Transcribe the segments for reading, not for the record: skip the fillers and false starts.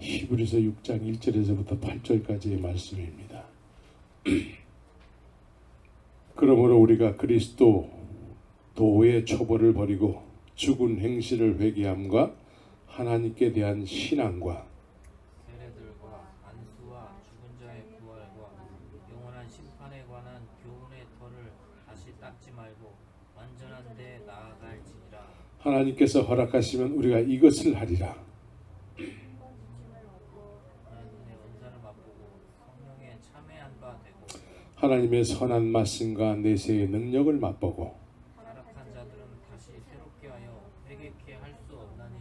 히브리서 6장 1절에서부터 8절까지의 말씀입니다. 그러므로 우리가 그리스도 도의 초벌을 버리고 죽은 행실을 회개함과 하나님께 대한 신앙과 세례들과 안수와 죽은 자의 부활과 영원한 심판에 관한 교훈의 털을 다시 닦지 말고 완전한 데 나아갈지니라. 하나님께서 허락하시면 우리가 이것을 하리라. 하나님의 은사를 맛보고 성령에 참여한 바 되고 하나님의 선한 말씀과 내세의 능력을 맛보고 타락한 자들은 다시 새롭게 하여 회개케 할 수 없나니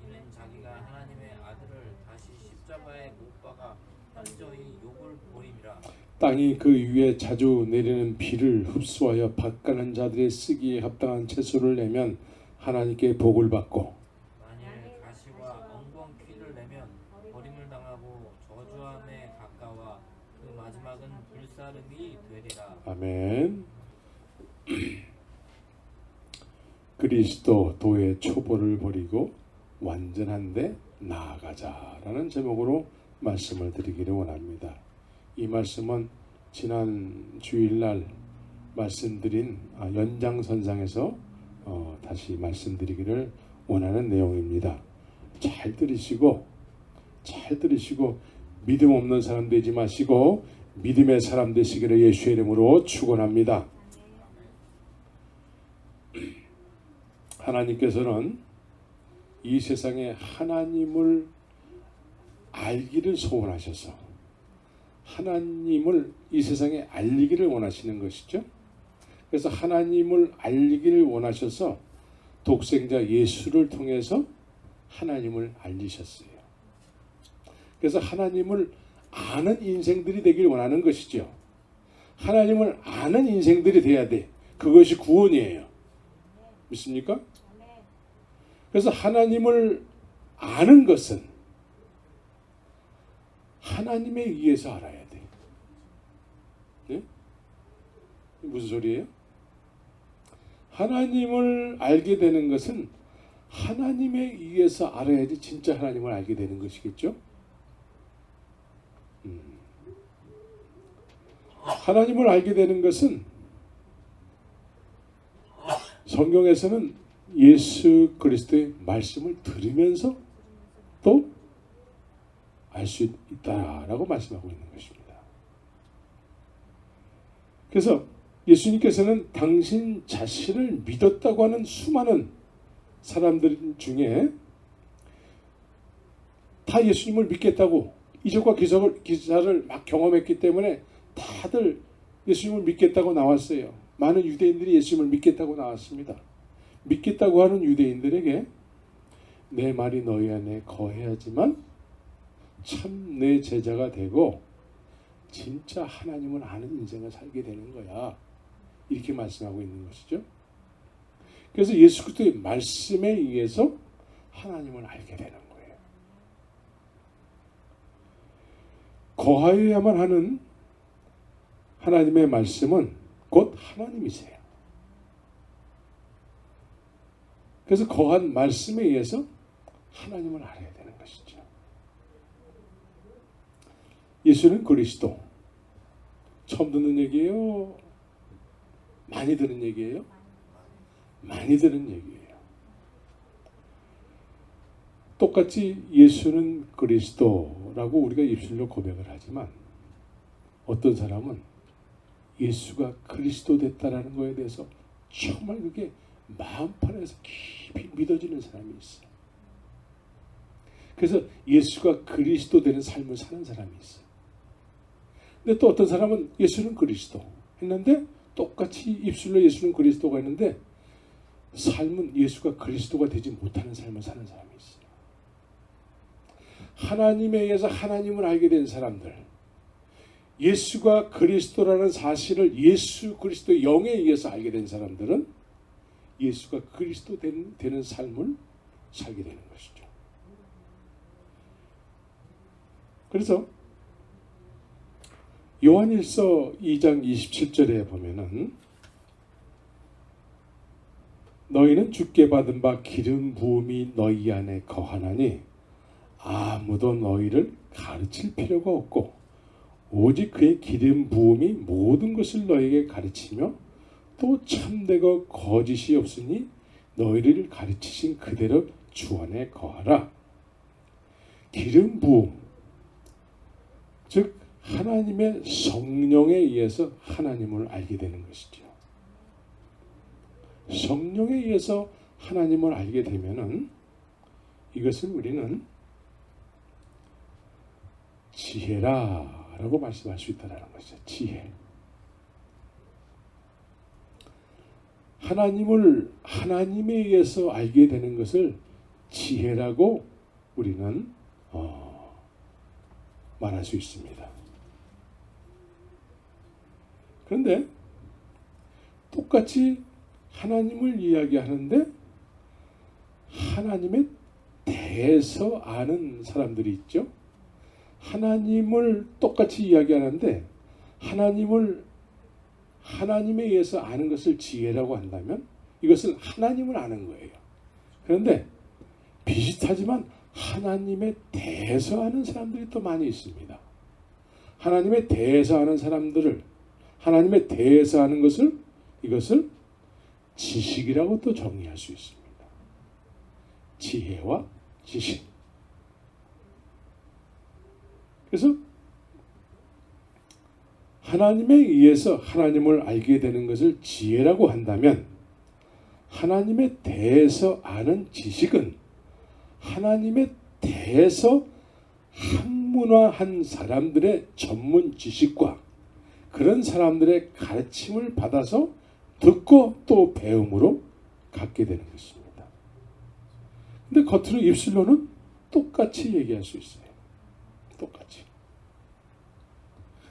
이는 자기가 하나님의 아들을 다시 십자가에 못 박아 현저히 욕을 보임이라. 땅이 그 위에 자주 내리는 비를 흡수하여 밭가는 자들의 쓰기에 합당한 채소를 내면 하나님께 복을 받고 만일 가시와 엉겅퀴를 내면 버림을 당하고 저주함에 가까워 그 마지막은 불사름이 되리라. 아멘. 그리스도 도의 초보를 버리고 완전한데 나아가자라는 제목으로 말씀을 드리기를 원합니다. 이 말씀은 지난 주일날 말씀드린 연장선상에서 다시 말씀드리기를 원하는 내용입니다. 잘 들으시고 믿음 없는 사람 되지 마시고 믿음의 사람 되시기를 예수의 이름으로 축원합니다. 하나님께서는 이 세상에 하나님을 알기를 소원하셔서 하나님을 이 세상에 알리기를 원하시는 것이죠. 그래서 하나님을 알리기를 원하셔서 독생자 예수를 통해서 하나님을 알리셨어요. 그래서 하나님을 아는 인생들이 되길 원하는 것이죠. 하나님을 아는 인생들이 돼야 돼. 그것이 구원이에요. 믿습니까? 그래서 하나님을 아는 것은 하나님에 의해서 알아야 돼. 네? 무슨 소리예요? 하나님을 알게 되는 것은 하나님에 의해서 알아야지 진짜 하나님을 알게 되는 것이겠죠? 하나님을 알게 되는 것은 성경에서는 예수 그리스도의 말씀을 들으면서 또 알 수 있다라고 말씀하고 있는 것입니다. 그래서 예수님께서는 당신 자신을 믿었다고 하는 수많은 사람들 중에 다 예수님을 믿겠다고 이적과 기사를 막 경험했기 때문에 다들 예수님을 믿겠다고 나왔어요. 많은 유대인들이 예수님을 믿겠다고 나왔습니다. 믿겠다고 하는 유대인들에게 내 말이 너희 안에 거해야지만 참 내 제자가 되고 진짜 하나님을 아는 인생을 살게 되는 거야. 이렇게 말씀하고 있는 것이죠. 그래서 예수 그리스도의 말씀에 의해서 하나님을 알게 되는 거예요. 거하여야만 하는 하나님의 말씀은 곧 하나님이세요. 그래서 거한 말씀에 의해서 하나님을 알아야 되는 것이죠. 예수는 그리스도. 처음 듣는 얘기예요? 많이 들은 얘기예요? 많이 들은 얘기예요. 똑같이 예수는 그리스도라고 우리가 입술로 고백을 하지만 어떤 사람은 예수가 그리스도 됐다라는 거에 대해서 정말 그게 마음판에서 깊이 믿어지는 사람이 있어요. 그래서 예수가 그리스도 되는 삶을 사는 사람이 있어요. 근데 또 어떤 사람은 예수는 그리스도 했는데 똑같이 입술로 예수는 그리스도가 있는데 삶은 예수가 그리스도가 되지 못하는 삶을 사는 사람이 있어요. 하나님에 의해서 하나님을 알게 된 사람들, 예수가 그리스도라는 사실을 예수 그리스도의 영에 의해서 알게 된 사람들은 예수가 그리스도 되는 삶을 살게 되는 것이죠. 그래서 요한일서 2장 27절에 보면은 너희는 주께 받은 바 기름 부음이 너희 안에 거하나니 아무도 너희를 가르칠 필요가 없고 오직 그의 기름 부음이 모든 것을 너에게 가르치며 또 참되고 거짓이 없으니 너희를 가르치신 그대로 주 안에 거하라. 기름 부음, 즉 하나님의 성령에 의해서 하나님을 알게 되는 것이죠. 성령에 의해서 하나님을 알게 되면은 이것을 우리는 지혜라라고 말씀할 수 있다는 것이죠. 지혜. 하나님을 하나님에 의해서 알게 되는 것을 지혜라고 우리는 말할 수 있습니다. 그런데 똑같이 하나님을 이야기하는데 하나님에 대해서 아는 사람들이 있죠. 하나님을 똑같이 이야기하는데 하나님에 의해서 아는 것을 지혜라고 한다면 이것은 하나님을 아는 거예요. 그런데 비슷하지만 하나님에 대해서 아는 사람들이 또 많이 있습니다. 하나님에 대해서 아는 사람들을 하나님에 대해서 아는 이것을 지식이라고 또 정의할 수 있습니다. 지혜와 지식. 그래서 하나님에 의해서 하나님을 알게 되는 것을 지혜라고 한다면 하나님에 대해서 아는 지식은 하나님에 대해서 학문화한 사람들의 전문 지식과 그런 사람들의 가르침을 받아서 듣고 또 배움으로 갖게 되는 것입니다. 근데 겉으로 입술로는 똑같이 얘기할 수 있어요. 똑같이.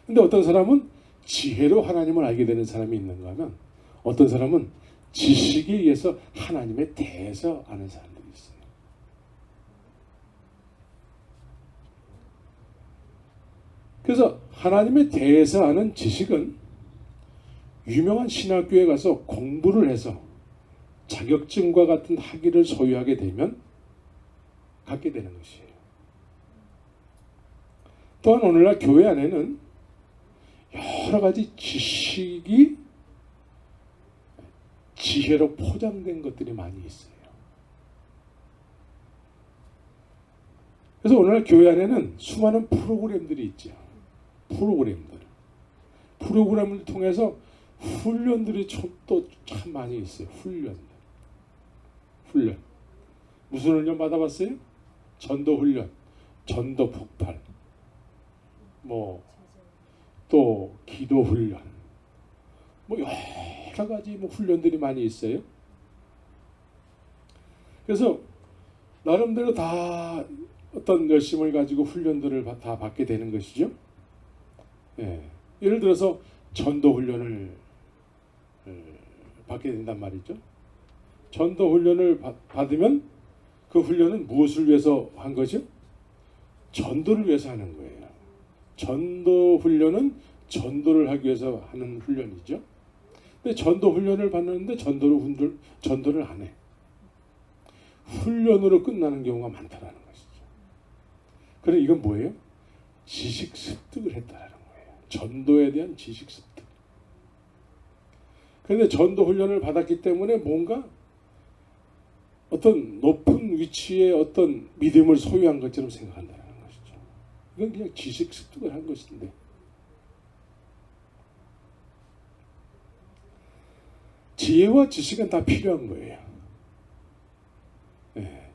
근데 어떤 사람은 지혜로 하나님을 알게 되는 사람이 있는가 하면 어떤 사람은 지식에 의해서 하나님에 대해서 아는 사람들이 있어요. 그래서 하나님에 대해서 아는 지식은 유명한 신학교에 가서 공부를 해서 자격증과 같은 학위를 소유하게 되면 갖게 되는 것이에요. 또한 오늘날 교회 안에는 여러 가지 지식이 지혜로 포장된 것들이 많이 있어요. 그래서 오늘날 교회 안에는 수많은 프로그램들이 있죠. 프로그램을 통해서 훈련들이 또 참 많이 있어요. 훈련. 무슨 훈련 받아봤어요? 전도 훈련, 전도 폭발, 또 기도 훈련, 여러 가지 훈련들이 많이 있어요. 그래서 나름대로 다 어떤 열심을 가지고 훈련들을 다 받게 되는 것이죠. 예를 들어서 전도 훈련을 받게 된단 말이죠. 전도 훈련을 받으면 그 훈련은 무엇을 위해서 한 거죠? 전도를 위해서 하는 거예요. 전도 훈련은 전도를 하기 위해서 하는 훈련이죠. 근데 전도 훈련을 받는데 전도를 안 해. 훈련으로 끝나는 경우가 많다라는 것이죠. 그럼 이건 뭐예요? 지식 습득을 했다라는 거예요. 전도에 대한 지식 습득. 그런데 전도 훈련을 받았기 때문에 뭔가 어떤 높은 위치에 어떤 믿음을 소유한 것처럼 생각한다는 것이죠. 이건 그냥 지식 습득을 한 것인데 지혜와 지식은 다 필요한 거예요.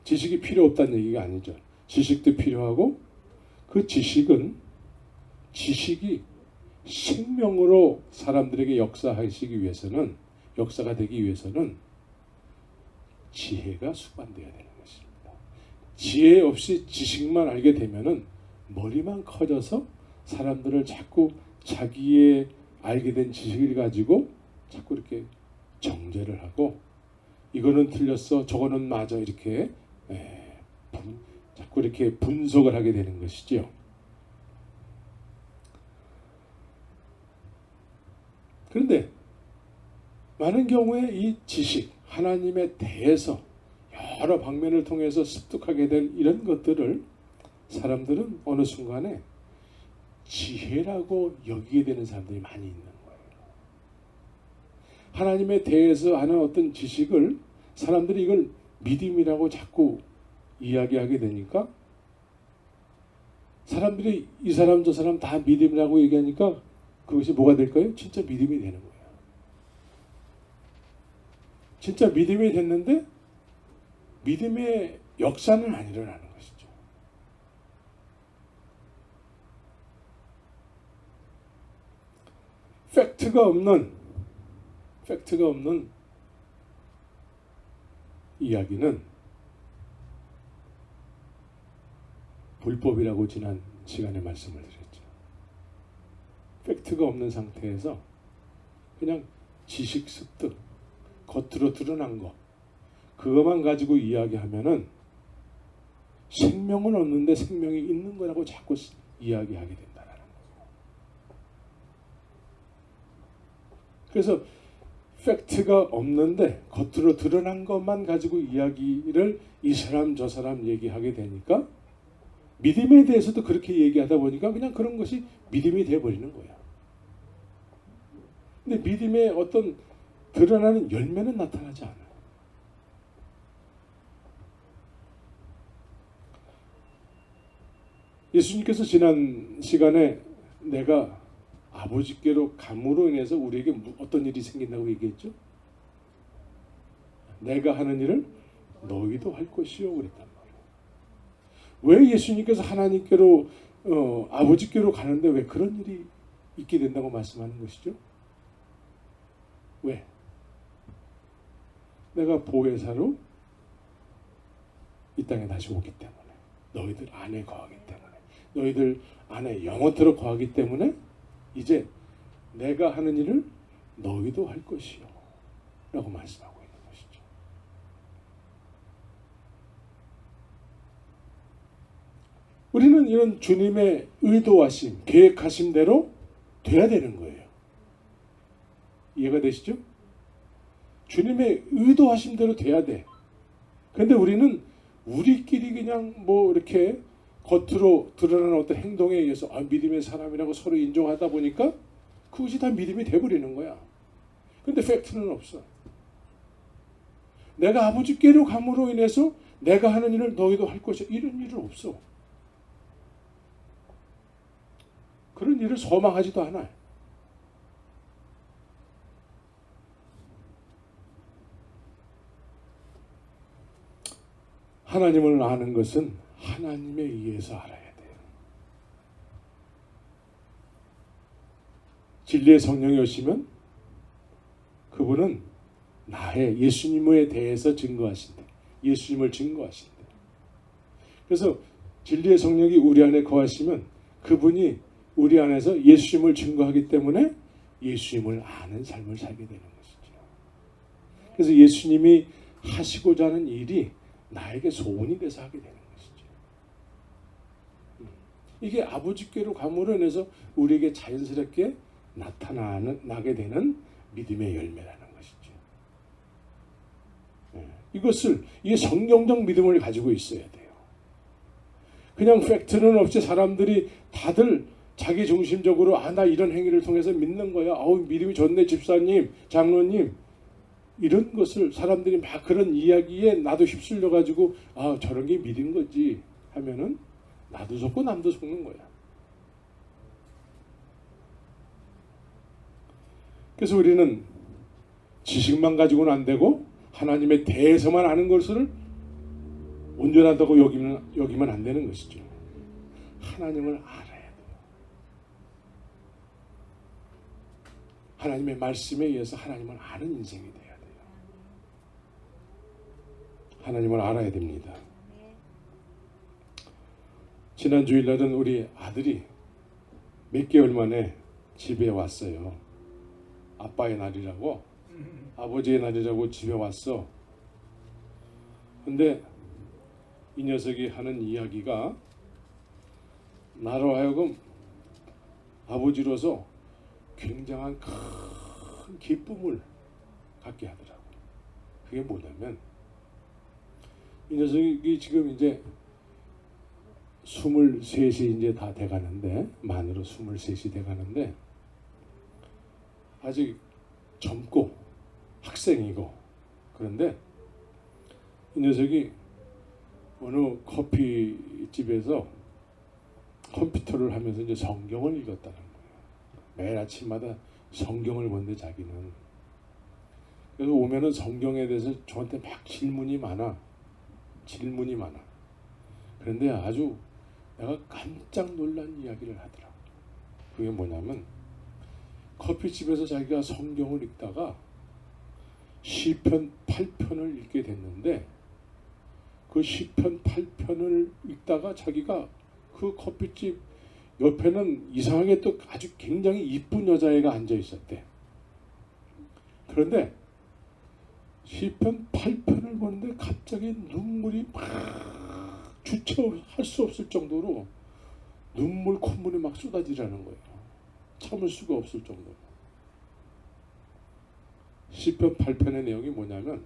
지식이 필요 없다는 얘기가 아니죠. 지식도 필요하고 그 지식이 생명으로 사람들에게 역사가 되기 위해서는 지혜가 수반되어야 되는 것입니다. 지혜 없이 지식만 알게 되면은 머리만 커져서 사람들을 자꾸 자기의 알게 된 지식을 가지고 자꾸 이렇게 정죄를 하고 이거는 틀렸어, 저거는 맞아 이렇게 자꾸 이렇게 분석을 하게 되는 것이죠. 그런데 많은 경우에 이 지식, 하나님에 대해서 여러 방면을 통해서 습득하게 된 이런 것들을 사람들은 어느 순간에 지혜라고 여기게 되는 사람들이 많이 있는 거예요. 하나님에 대해서 하는 어떤 지식을 사람들이 이걸 믿음이라고 자꾸 이야기하게 되니까 사람들이 이 사람 저 사람 다 믿음이라고 얘기하니까 그것이 뭐가 될까요? 진짜 믿음이 되는 거예요. 진짜 믿음이 됐는데 믿음의 역사는 안 일어나는 것이죠. 팩트가 없는 이야기는 불법이라고 지난 시간에 말씀을 드렸죠. 팩트가 없는 상태에서 그냥 지식 습득, 겉으로 드러난 거, 그것만 가지고 이야기하면은 생명은 없는데 생명이 있는 거라고 자꾸 이야기하게 된다는 거예요. 그래서 팩트가 없는데 겉으로 드러난 것만 가지고 이야기를 이 사람 저 사람 얘기하게 되니까 믿음에 대해서도 그렇게 얘기하다 보니까 그냥 그런 것이 믿음이 되어버리는 거야. 근데 믿음의 어떤 드러나는 열매는 나타나지 않아요. 예수님께서 지난 시간에 내가 아버지께로 감으로 인해서 우리에게 어떤 일이 생긴다고 얘기했죠? 내가 하는 일을 너희도 할 것이요 그랬단 말이에요. 왜 예수님께서 하나님께로 아버지께로 가는데 왜 그런 일이 있게 된다고 말씀하는 것이죠? 왜? 내가 보혜사로 이 땅에 다시 오기 때문에, 너희들 안에 거하기 때문에, 너희들 안에 영원토록 거하기 때문에 이제 내가 하는 일을 너희도 할 것이요 라고 말씀하고 있는 것이죠. 우리는 이런 주님의 의도하심, 계획하신 대로 돼야 되는 거예요. 이해가 되시죠? 주님의 의도하신 대로 돼야 돼. 그런데 우리는 우리끼리 그냥 뭐 이렇게 겉으로 드러나는 어떤 행동에 의해서 믿음의 사람이라고 서로 인정하다 보니까 그것이 다 믿음이 돼버리는 거야. 근데 팩트는 없어. 내가 아버지께로 감으로 인해서 내가 하는 일을 너희도 할 것이야. 이런 일은 없어. 그런 일을 소망하지도 않아요. 하나님을 아는 것은 하나님에 의해서 알아야 돼요. 진리의 성령이 오시면 그분은 나의 예수님에 대해서 증거하신대. 예수님을 증거하신대. 그래서 진리의 성령이 우리 안에 거하시면 그분이 우리 안에서 예수님을 증거하기 때문에 예수님을 아는 삶을 살게 되는 것이죠. 그래서 예수님이 하시고자 하는 일이 나에게 소원이 돼서 하게 되는 것이죠. 이게 아버지께로 감으로 인해서 우리에게 자연스럽게 나게 되는 믿음의 열매라는 것이죠. 이게 성경적 믿음을 가지고 있어야 돼요. 그냥 팩트는 없이 사람들이 다들 자기 중심적으로 나 이런 행위를 통해서 믿는 거야. 믿음이 좋네 집사님, 장로님. 이런 것을 사람들이 막 그런 이야기에 나도 휩쓸려 가지고 저런 게 믿은 거지 하면은 나도 속고 남도 속는 거야. 그래서 우리는 지식만 가지고는 안 되고 하나님에 대해서만 아는 것을 온전하다고 여기면 안 되는 것이죠. 하나님을 알아야 돼요. 하나님의 말씀에 의해서 하나님을 아는 인생이 돼요. 하나님을 알아야 됩니다. 지난 주일날은 우리 아들이 몇 개월 만에 집에 왔어요. 아빠의 날이라고, 아버지의 날이라고 집에 왔어. 근데 이 녀석이 하는 이야기가 나로 하여금 아버지로서 굉장한 큰 기쁨을 갖게 하더라고. 그게 뭐냐면 이 녀석이 지금 이제 23이 이제 다 돼가는데, 만으로 23이 돼가는데 아직 젊고 학생이고, 그런데 이 녀석이 어느 커피집에서 컴퓨터를 하면서 이제 성경을 읽었다는 거예요. 매일 아침마다 성경을 보는데 자기는. 그래서 오면은 성경에 대해서 저한테 막 질문이 많아. 그런데 아주 내가 깜짝 놀란 이야기를 하더라. 그게 뭐냐면, 커피집에서 자기가 성경을 읽다가 시편 8편을 읽게 됐는데, 그 시편 8편을 읽다가 자기가 그 커피집 옆에는 이상하게 또 아주 굉장히 이쁜 여자애가 앉아 있었대. 그런데 시편 8편을 보는데 갑자기 눈물이 막 주체할 수 없을 정도로 콧물이 막 쏟아지라는 거예요. 참을 수가 없을 정도로. 시편 8편의 내용이 뭐냐면,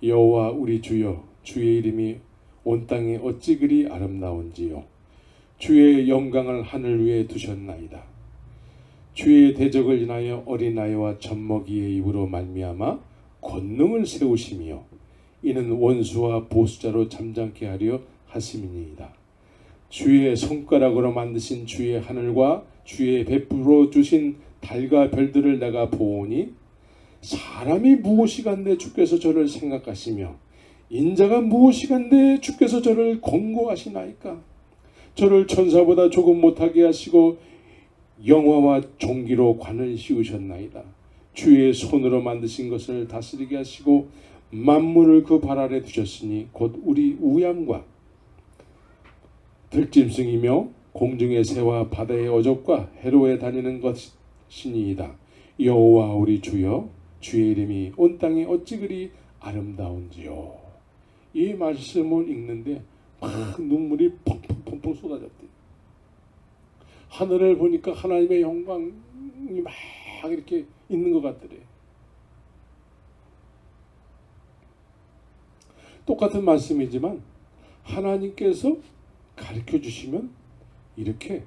여호와 우리 주여, 주의 이름이 온 땅에 어찌 그리 아름다운지요. 주의 영광을 하늘 위에 두셨나이다. 주의 대적을 인하여 어린아이와 젖먹이의 입으로 말미암아 권능을 세우시며, 이는 원수와 보수자로 잠잠케 하려 하심이니이다. 주의 손가락으로 만드신 주의 하늘과 주의 베풀어 주신 달과 별들을 내가 보오니, 사람이 무엇이간데 주께서 저를 생각하시며 인자가 무엇이간데 주께서 저를 권고하시나이까. 저를 천사보다 조금 못하게 하시고 영화와 종기로 관을 씌우셨나이다. 주의 손으로 만드신 것을 다스리게 하시고 만물을 그 발 아래 두셨으니 곧 우리 우양과 들짐승이며 공중의 새와 바다의 어족과 해로에 다니는 것이니이다. 여호와 우리 주여, 주의 이름이 온 땅에 어찌 그리 아름다운지요. 이 말씀을 읽는데 막 눈물이 펑펑펑펑 쏟아졌대요. 하늘을 보니까 하나님의 영광이 막 이렇게 있는 것 같더래. 똑같은 말씀이지만 하나님께서 가르쳐 주시면 이렇게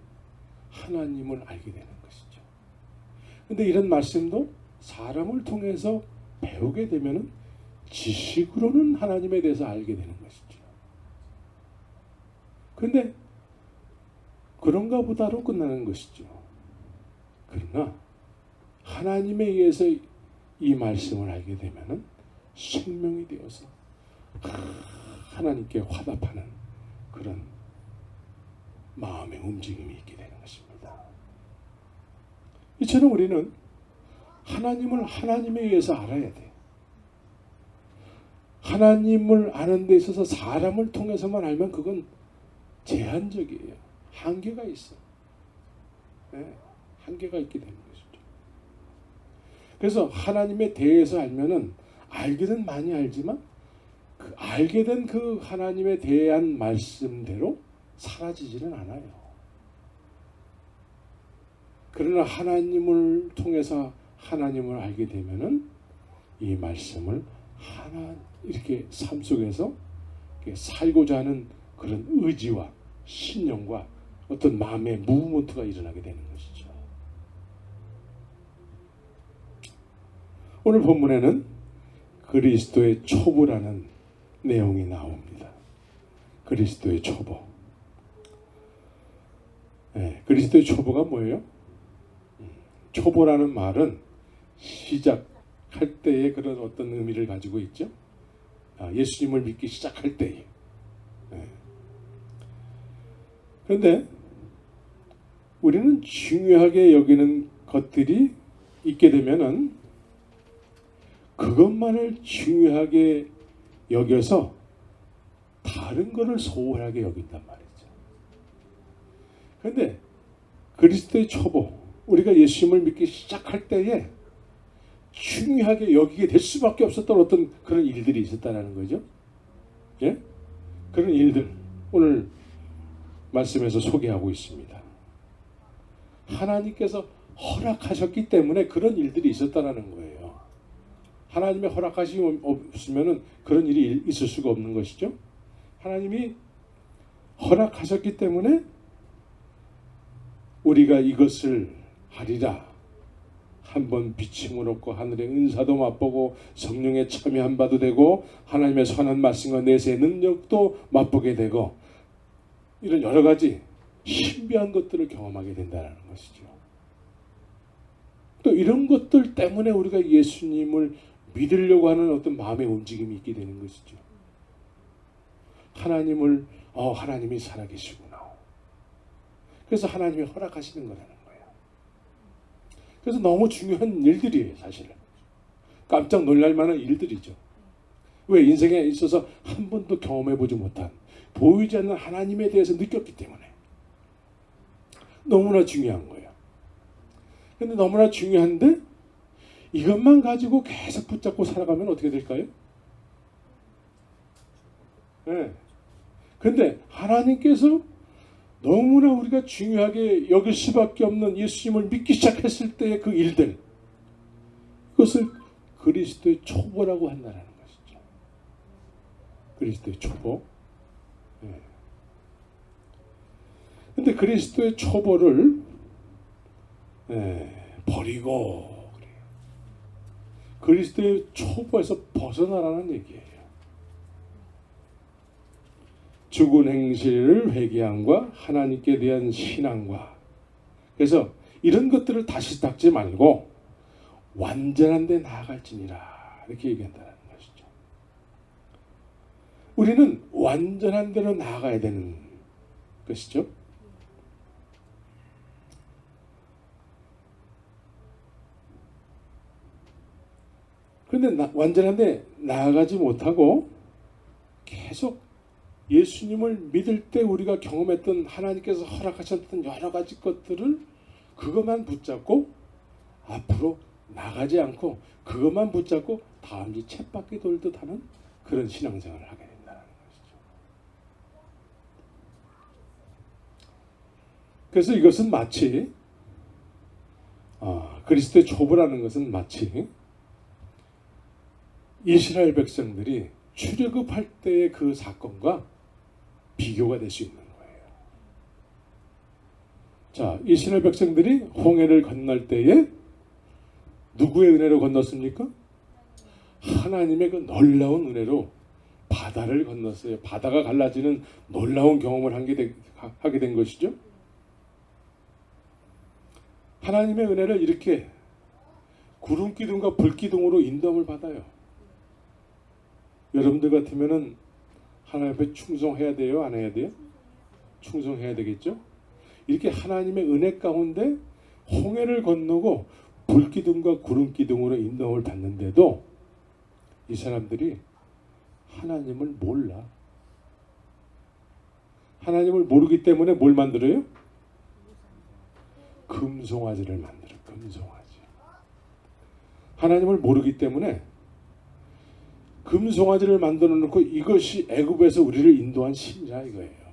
하나님을 알게 되는 것이죠. 근데 이런 말씀도 사람을 통해서 배우게 되면 지식으로는 하나님에 대해서 알게 되는 것이죠. 그런데 그런가 보다로 끝나는 것이죠. 그러나 하나님에 의해서 이 말씀을 알게 되면 생명이 되어서 하나님께 화답하는 그런 마음의 움직임이 있게 되는 것입니다. 이처럼 우리는 하나님을 하나님에 의해서 알아야 돼요. 하나님을 아는 데 있어서 사람을 통해서만 알면 그건 제한적이에요. 한계가 있어. 네, 한계가 있게 되는 것이죠. 그래서 하나님에 대해서 알면은 알기는 많이 알지만 그 알게 된 그 하나님에 대한 말씀대로 사라지지는 않아요. 그러나 하나님을 통해서 하나님을 알게 되면은 이 말씀을 하나 이렇게 삶 속에서 살고자 하는 그런 의지와 신념과 어떤 마음의 무브먼트가 일어나게 되는 것이죠. 오늘 본문에는 그리스도의 초보라는 내용이 나옵니다. 그리스도의 초보. 네, 그리스도의 초보가 뭐예요? 초보라는 말은 시작할 때의 그런 어떤 의미를 가지고 있죠. 예수님을 믿기 시작할 때에. 네. 그런데 우리는 중요하게 여기는 것들이 있게 되면은 그것만을 중요하게 여겨서 다른 것을 소홀하게 여긴단 말이죠. 그런데 그리스도의 초보, 우리가 예수님을 믿기 시작할 때에 중요하게 여기게 될 수밖에 없었던 어떤 그런 일들이 있었다는 거죠. 예? 그런 일들 오늘 말씀에서 소개하고 있습니다. 하나님께서 허락하셨기 때문에 그런 일들이 있었다는 거예요. 하나님의 허락하심이 없으면 그런 일이 있을 수가 없는 것이죠. 하나님이 허락하셨기 때문에 우리가 이것을 하리라. 한번 비침을 얻고 하늘의 은사도 맛보고 성령에 참여한 바도 되고 하나님의 선한 말씀과 내세의 능력도 맛보게 되고 이런 여러 가지 신비한 것들을 경험하게 된다는 것이죠. 또 이런 것들 때문에 우리가 예수님을 믿으려고 하는 어떤 마음의 움직임이 있게 되는 것이죠. 하나님이 살아계시구나. 그래서 하나님이 허락하시는 거라는 거예요. 그래서 너무 중요한 일들이에요, 사실은. 깜짝 놀랄 만한 일들이죠. 왜? 인생에 있어서 한 번도 경험해보지 못한, 보이지 않는 하나님에 대해서 느꼈기 때문에. 너무나 중요한 거예요. 근데 너무나 중요한데 이것만 가지고 계속 붙잡고 살아가면 어떻게 될까요? 네. 근데 하나님께서 너무나 우리가 중요하게 여길 수밖에 없는 예수님을 믿기 시작했을 때의 그 일들, 그것을 그리스도의 초보라고 한다는 것이죠. 그리스도의 초보. 네. 근데 그리스도의 초보를 버리고 그래요. 그리스도의 초보에서 벗어나라는 얘기예요. 죽은 행실을 회개함과 하나님께 대한 신앙과, 그래서 이런 것들을 다시 닦지 말고 완전한 데 나아갈지니라 이렇게 얘기한다는 것이죠. 우리는 완전한 데로 나아가야 되는 것이죠. 그런데 완전한 데 나아가지 못하고 계속 예수님을 믿을 때 우리가 경험했던 하나님께서 허락하셨던 여러 가지 것들을 그것만 붙잡고 앞으로 나가지 않고 그것만 붙잡고 다음지 쳇바퀴 돌듯 하는 그런 신앙생활을 하게 된다는 것이죠. 그래서 이것은 마치 그리스도의 초보라는 것은 마치 이스라엘 백성들이 출애굽할 때의 그 사건과 비교가 될 수 있는 거예요. 자, 이스라엘 백성들이 홍해를 건널 때에 누구의 은혜로 건넜습니까? 하나님의 그 놀라운 은혜로 바다를 건넜어요. 바다가 갈라지는 놀라운 경험을 하게 된 것이죠. 하나님의 은혜를 이렇게 구름 기둥과 불 기둥으로 인도함을 받아요. 여러분들 같으면은 하나님 앞에 충성해야 돼요? 안 해야 돼요? 충성해야 되겠죠? 이렇게 하나님의 은혜 가운데 홍해를 건너고 불기둥과 구름기둥으로 인도함을 받는데도 이 사람들이 하나님을 몰라. 하나님을 모르기 때문에 뭘 만들어요? 금송아지를 만들어. 금송아지. 하나님을 모르기 때문에 금송아지를 만들어 놓고 이것이 애굽에서 우리를 인도한 신이라 이거예요.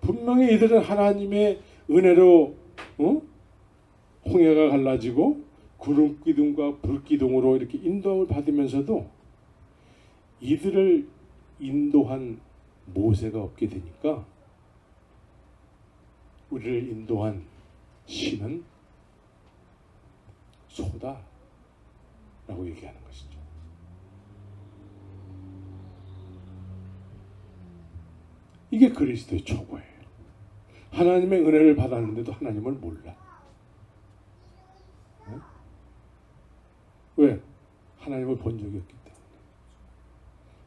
분명히 이들은 하나님의 은혜로 홍해가 갈라지고 구름기둥과 불기둥으로 이렇게 인도함을 받으면서도 이들을 인도한 모세가 없게 되니까 우리를 인도한 신은 소다라고 얘기하는 것이죠. 이게 그리스도의 초보예요. 하나님의 은혜를 받았는데도 하나님을 몰라. 네? 왜? 하나님을 본 적이 없기 때문에.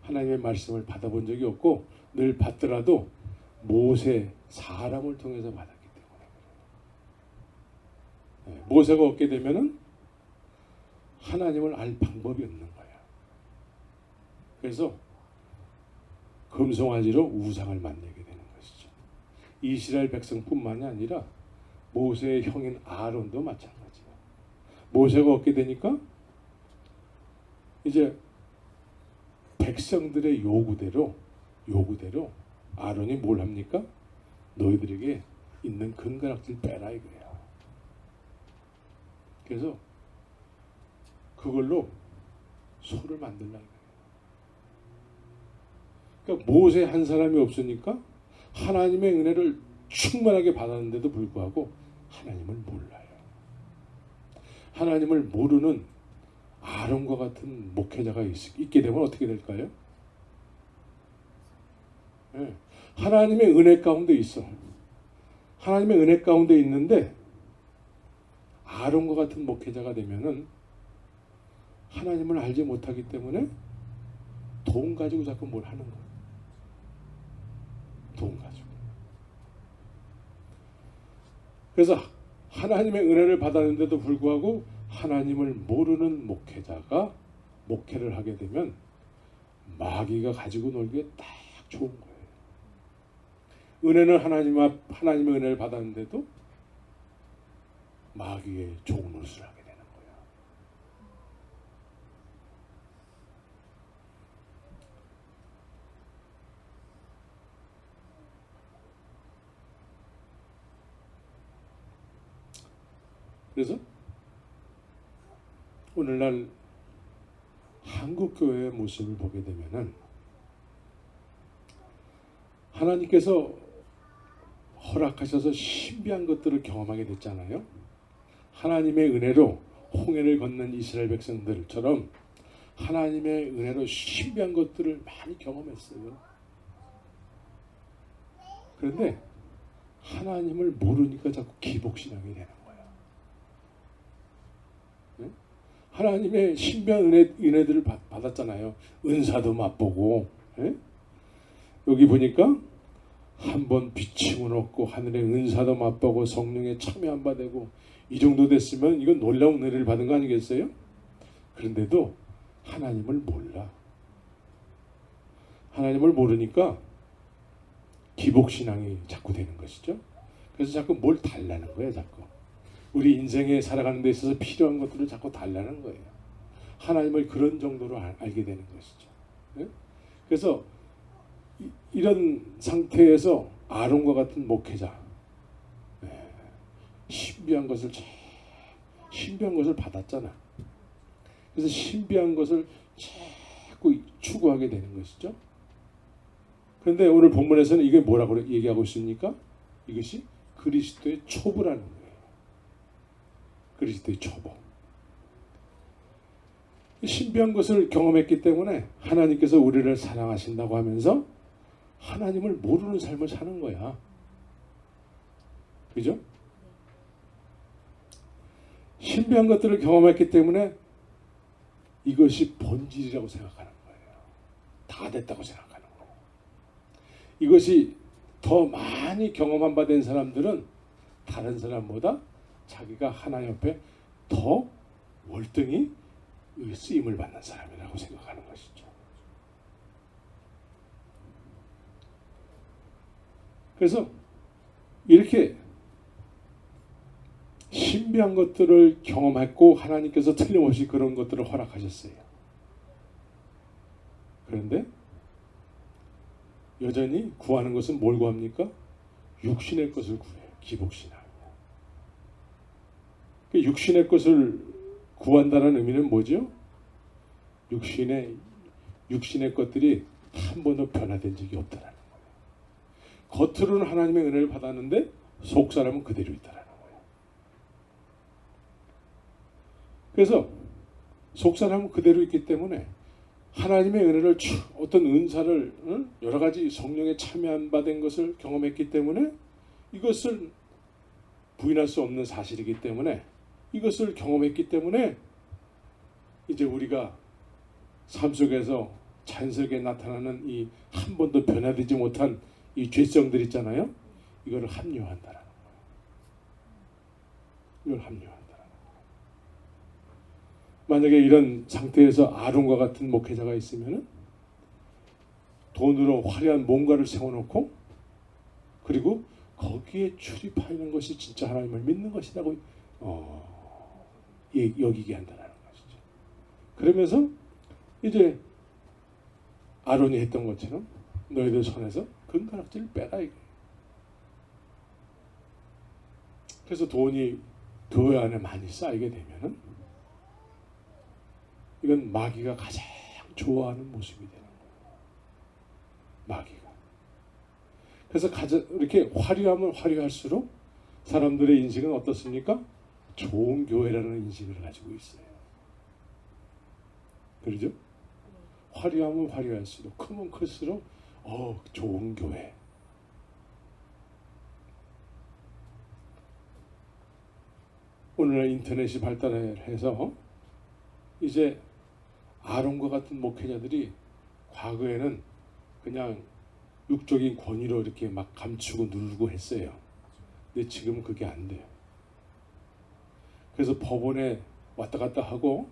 하나님의 말씀을 받아본 적이 없고 늘 받더라도 모세 사람을 통해서 받았기 때문에. 네. 모세가 없게 되면은 하나님을 알 방법이 없는 거야. 그래서 금송아지로 우상을 만들게 되는 것이죠. 이스라엘 백성뿐만이 아니라 모세의 형인 아론도 마찬가지예요. 모세가 없게 되니까 이제 백성들의 요구대로 아론이 뭘 합니까? 너희들에게 있는 금가락질 빼라 이거예요. 그래서 그걸로 소를 만들라 이거예요. 그러니까 모세 한 사람이 없으니까 하나님의 은혜를 충만하게 받았는데도 불구하고 하나님을 몰라요. 하나님을 모르는 아론과 같은 목회자가 있게 되면 어떻게 될까요? 네. 하나님의 은혜 가운데 있어. 하나님의 은혜 가운데 있는데 아론과 같은 목회자가 되면은 하나님을 알지 못하기 때문에 돈 가지고 자꾸 뭘 하는 거예요. 돈 가지고. 그래서 하나님의 은혜를 받았는데도 불구하고 하나님을 모르는 목회자가 목회를 하게 되면 마귀가 가지고 놀기에 딱 좋은 거예요. 은혜는 하나님의 은혜를 받았는데도 마귀의 좋은 노릇을 하게 되는 거예요. 그래서 오늘날 한국 교회의 모습을 보게 되면은 하나님께서 허락하셔서 신비한 것들을 경험하게 됐잖아요. 하나님의 은혜로 홍해를 건넌 이스라엘 백성들처럼 하나님의 은혜로 신비한 것들을 많이 경험했어요. 그런데 하나님을 모르니까 자꾸 기복신앙이 되는 거예요. 네? 하나님의 신비한 은혜들을 받았잖아요. 은사도 맛보고. 네? 여기 보니까 한 번 비침은 없고 하늘의 은사도 맛보고 성령에 참여한 바 되고 이 정도 됐으면 이건 놀라운 은혜를 받은 거 아니겠어요? 그런데도 하나님을 몰라. 하나님을 모르니까 기복신앙이 자꾸 되는 것이죠. 그래서 자꾸 뭘 달라는 거예요. 자꾸 우리 인생에 살아가는 데 있어서 필요한 것들을 자꾸 달라는 거예요. 하나님을 그런 정도로 알게 되는 것이죠. 네? 그래서 이런 상태에서 아론과 같은 목회자 신비한 것을 받았잖아. 그래서 신비한 것을 자꾸 추구하게 되는 것이죠. 그런데 오늘 본문에서는 이게 뭐라고 얘기하고 있습니까? 이것이 그리스도의 초보라는 거예요. 그리스도의 초보. 신비한 것을 경험했기 때문에 하나님께서 우리를 사랑하신다고 하면서 하나님을 모르는 삶을 사는 거야. 그죠? 신비한 것들을 경험했기 때문에 이것이 본질이라고 생각하는 거예요. 다 됐다고 생각하는 거예요. 이것이 더 많이 경험한 바 된 사람들은 다른 사람보다 자기가 하나님 앞에 더 월등히 쓰임을 받는 사람이라고 생각하는 것이죠. 그래서 이렇게 신비한 것들을 경험했고 하나님께서 틀림없이 그런 것들을 허락하셨어요. 그런데 여전히 구하는 것은 뭘 구합니까? 육신의 것을 구해요. 기복신앙. 육신의 것을 구한다는 의미는 뭐죠? 육신의 것들이 한 번도 변화된 적이 없다라는 거예요. 겉으로는 하나님의 은혜를 받았는데 속 사람은 그대로 있다라는 거예요. 그래서 속 사람은 그대로 있기 때문에 하나님의 은혜를 어떤 은사를 여러 가지 성령에 참여한 바 된 것을 경험했기 때문에 이것을 부인할 수 없는 사실이기 때문에 이것을 경험했기 때문에 이제 우리가 삶 속에서 자연스럽게 나타나는 이 한 번도 변화되지 못한 이 죄성들 있잖아요. 이거를 합리화한다라는 거예요. 이걸 합리화한다라는 거예요. 만약에 이런 상태에서 아론과 같은 목회자가 있으면은 돈으로 화려한 뭔가를 세워놓고 그리고 거기에 출입하는 것이 진짜 하나님을 믿는 것이라고 여기게 한다는 것이죠. 그러면서 이제 아론이 했던 것처럼 너희들 손에서 금가락지를 빼라 이게. 그래서 돈이 교회 안에 많이 쌓이게 되면은 이건 마귀가 가장 좋아하는 모습이 되는 거예요. 마귀가. 그래서 이렇게 화려하면 화려할수록 사람들의 인식은 어떻습니까? 좋은 교회라는 인식을 가지고 있어요. 그러죠? 화려하면 화려할수록, 크면 클수록 좋은 교회. 오늘날 인터넷이 발달해서 이제 아론과 같은 목회자들이 과거에는 그냥 육적인 권위로 이렇게 막 감추고 누르고 했어요. 근데 지금 그게 안 돼요. 그래서 법원에 왔다 갔다 하고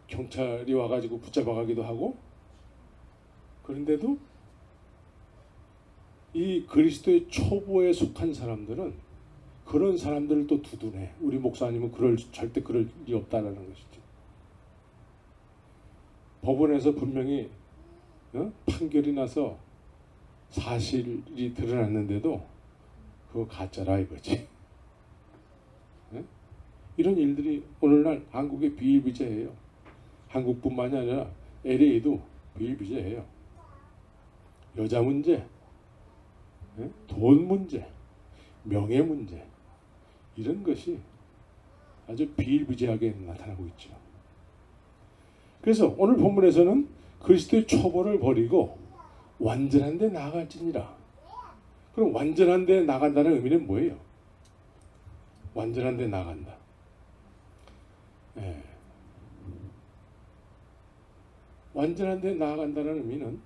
경찰이 와가지고 붙잡아가기도 하고, 그런데도 이 그리스도의 초보에 속한 사람들은 그런 사람들을 또 두둔해. 우리 목사님은 절대 그럴 일이 없다라는 것이죠. 법원에서 분명히 판결이 나서 사실이 드러났는데도 그거 가짜라 이거지. 이런 일들이 오늘날 한국에 비일비재해요. 한국뿐만이 아니라 LA도 비일비재해요. 여자 문제, 돈 문제, 명예 문제, 이런 것이 아주 비일비재하게 나타나고 있죠. 그래서 오늘 본문에서는 그리스도의 초보를 버리고 완전한 데 나아갈지니라. 그럼 완전한 데 나간다는 의미는 뭐예요? 완전한 데 나간다. 완전한 데 나아간다는 의미는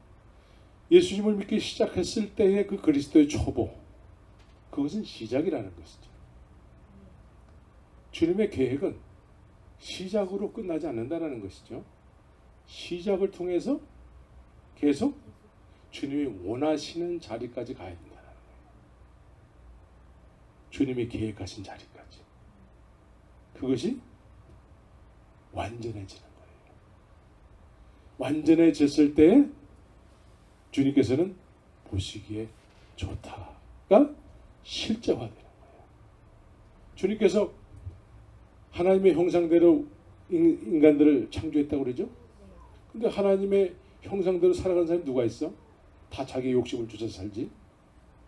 예수님을 믿기 시작했을 때의 그 그리스도의 초보, 그것은 시작이라는 것이죠. 주님의 계획은 시작으로 끝나지 않는다는 것이죠. 시작을 통해서 계속 주님이 원하시는 자리까지 가야 된다는 거예요. 주님이 계획하신 자리까지. 그것이 완전해지는 거예요. 완전해졌을 때 주님께서는 보시기에 좋다가 실제화되는 거예요. 주님께서 하나님의 형상대로 인간들을 창조했다고 그러죠. 근데 하나님의 형상대로 살아가는 사람이 누가 있어? 다 자기의 욕심을 쫓아서 살지.